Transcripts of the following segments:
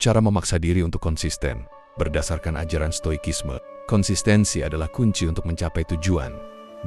Cara memaksa diri untuk konsisten. Berdasarkan ajaran stoikisme, konsistensi adalah kunci untuk mencapai tujuan,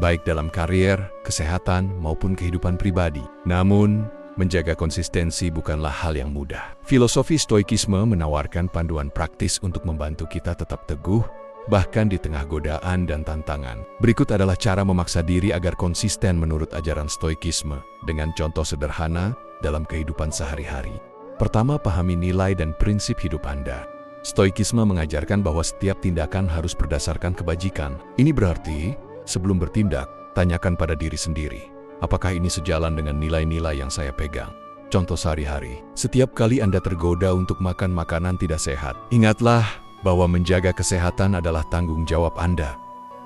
baik dalam karier, kesehatan, maupun kehidupan pribadi. Namun, menjaga konsistensi bukanlah hal yang mudah. Filosofi stoikisme menawarkan panduan praktis untuk membantu kita tetap teguh, bahkan di tengah godaan dan tantangan. Berikut adalah cara memaksa diri agar konsisten menurut ajaran stoikisme, dengan contoh sederhana dalam kehidupan sehari-hari. Pertama, pahami nilai dan prinsip hidup Anda. Stoikisme mengajarkan bahwa setiap tindakan harus berdasarkan kebajikan. Ini berarti, sebelum bertindak, tanyakan pada diri sendiri, apakah ini sejalan dengan nilai-nilai yang saya pegang? Contoh sehari-hari, setiap kali Anda tergoda untuk makan makanan tidak sehat, ingatlah bahwa menjaga kesehatan adalah tanggung jawab Anda.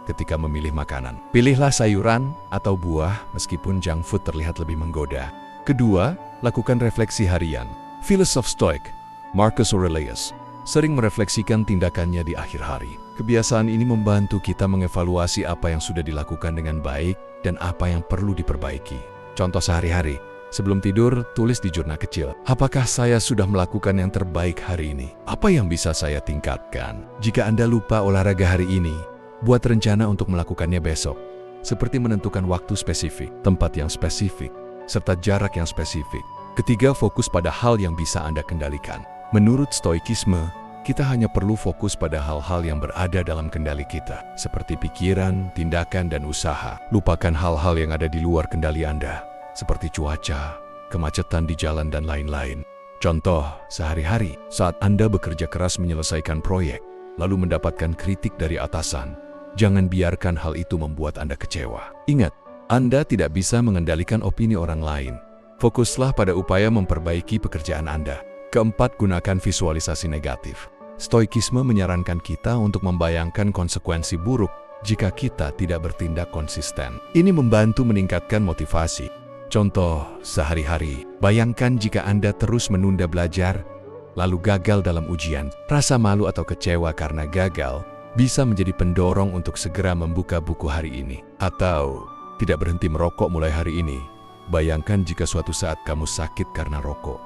Ketika memilih makanan, pilihlah sayuran atau buah meskipun junk food terlihat lebih menggoda. Kedua, lakukan refleksi harian. Filosof Stoik, Marcus Aurelius, sering merefleksikan tindakannya di akhir hari. Kebiasaan ini membantu kita mengevaluasi apa yang sudah dilakukan dengan baik dan apa yang perlu diperbaiki. Contoh sehari-hari, sebelum tidur, tulis di jurnal kecil, apakah saya sudah melakukan yang terbaik hari ini? Apa yang bisa saya tingkatkan? Jika Anda lupa olahraga hari ini, buat rencana untuk melakukannya besok, seperti menentukan waktu spesifik, tempat yang spesifik, serta jarak yang spesifik. Ketiga, fokus pada hal yang bisa Anda kendalikan. Menurut stoikisme, kita hanya perlu fokus pada hal-hal yang berada dalam kendali kita, seperti pikiran, tindakan, dan usaha. Lupakan hal-hal yang ada di luar kendali Anda, seperti cuaca, kemacetan di jalan, dan lain-lain. Contoh, sehari-hari, saat Anda bekerja keras menyelesaikan proyek, lalu mendapatkan kritik dari atasan, jangan biarkan hal itu membuat Anda kecewa. Ingat, Anda tidak bisa mengendalikan opini orang lain. Fokuslah pada upaya memperbaiki pekerjaan Anda. Keempat, gunakan visualisasi negatif. Stoikisme menyarankan kita untuk membayangkan konsekuensi buruk jika kita tidak bertindak konsisten. Ini membantu meningkatkan motivasi. Contoh sehari-hari, bayangkan jika Anda terus menunda belajar, lalu gagal dalam ujian. Rasa malu atau kecewa karena gagal bisa menjadi pendorong untuk segera membuka buku hari ini. Atau tidak berhenti merokok mulai hari ini. Bayangkan jika suatu saat kamu sakit karena rokok.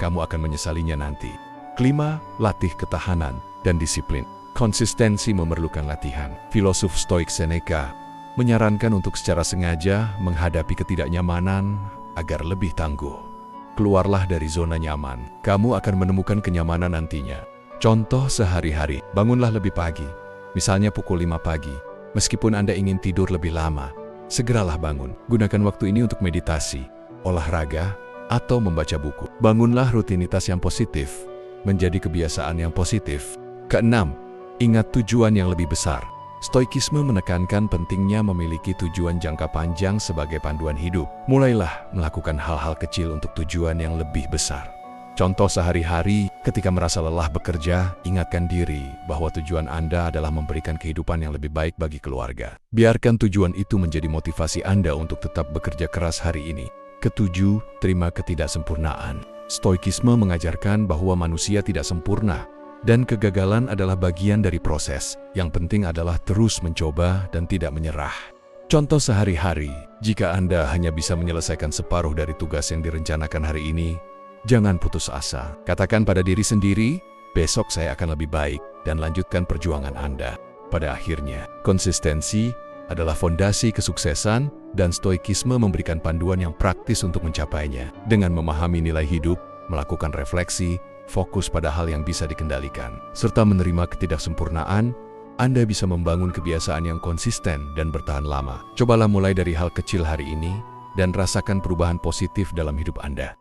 Kamu akan menyesalinya nanti. Kelima, latih ketahanan dan disiplin. Konsistensi memerlukan latihan. Filosof Stoik Seneca menyarankan untuk secara sengaja menghadapi ketidaknyamanan agar lebih tangguh. Keluarlah dari zona nyaman. Kamu akan menemukan kenyamanan nantinya. Contoh sehari-hari, bangunlah lebih pagi. Misalnya pukul 5 pagi. Meskipun Anda ingin tidur lebih lama, segeralah bangun. Gunakan waktu ini untuk meditasi, olahraga, atau membaca buku. Bangunlah rutinitas yang positif menjadi kebiasaan yang positif. Keenam, ingat tujuan yang lebih besar. Stoikisme menekankan pentingnya memiliki tujuan jangka panjang sebagai panduan hidup. Mulailah melakukan hal-hal kecil untuk tujuan yang lebih besar. Contoh sehari-hari, ketika merasa lelah bekerja, ingatkan diri bahwa tujuan Anda adalah memberikan kehidupan yang lebih baik bagi keluarga. Biarkan tujuan itu menjadi motivasi Anda untuk tetap bekerja keras hari ini. Ketujuh, terima ketidaksempurnaan. Stoikisme mengajarkan bahwa manusia tidak sempurna, dan kegagalan adalah bagian dari proses. Yang penting adalah terus mencoba dan tidak menyerah. Contoh sehari-hari, jika Anda hanya bisa menyelesaikan separuh dari tugas yang direncanakan hari ini, jangan putus asa. Katakan pada diri sendiri, besok saya akan lebih baik, dan lanjutkan perjuangan Anda. Pada akhirnya, konsistensi adalah fondasi kesuksesan, dan stoikisme memberikan panduan yang praktis untuk mencapainya. Dengan memahami nilai hidup, melakukan refleksi, fokus pada hal yang bisa dikendalikan, serta menerima ketidaksempurnaan, Anda bisa membangun kebiasaan yang konsisten dan bertahan lama. Cobalah mulai dari hal kecil hari ini, dan rasakan perubahan positif dalam hidup Anda.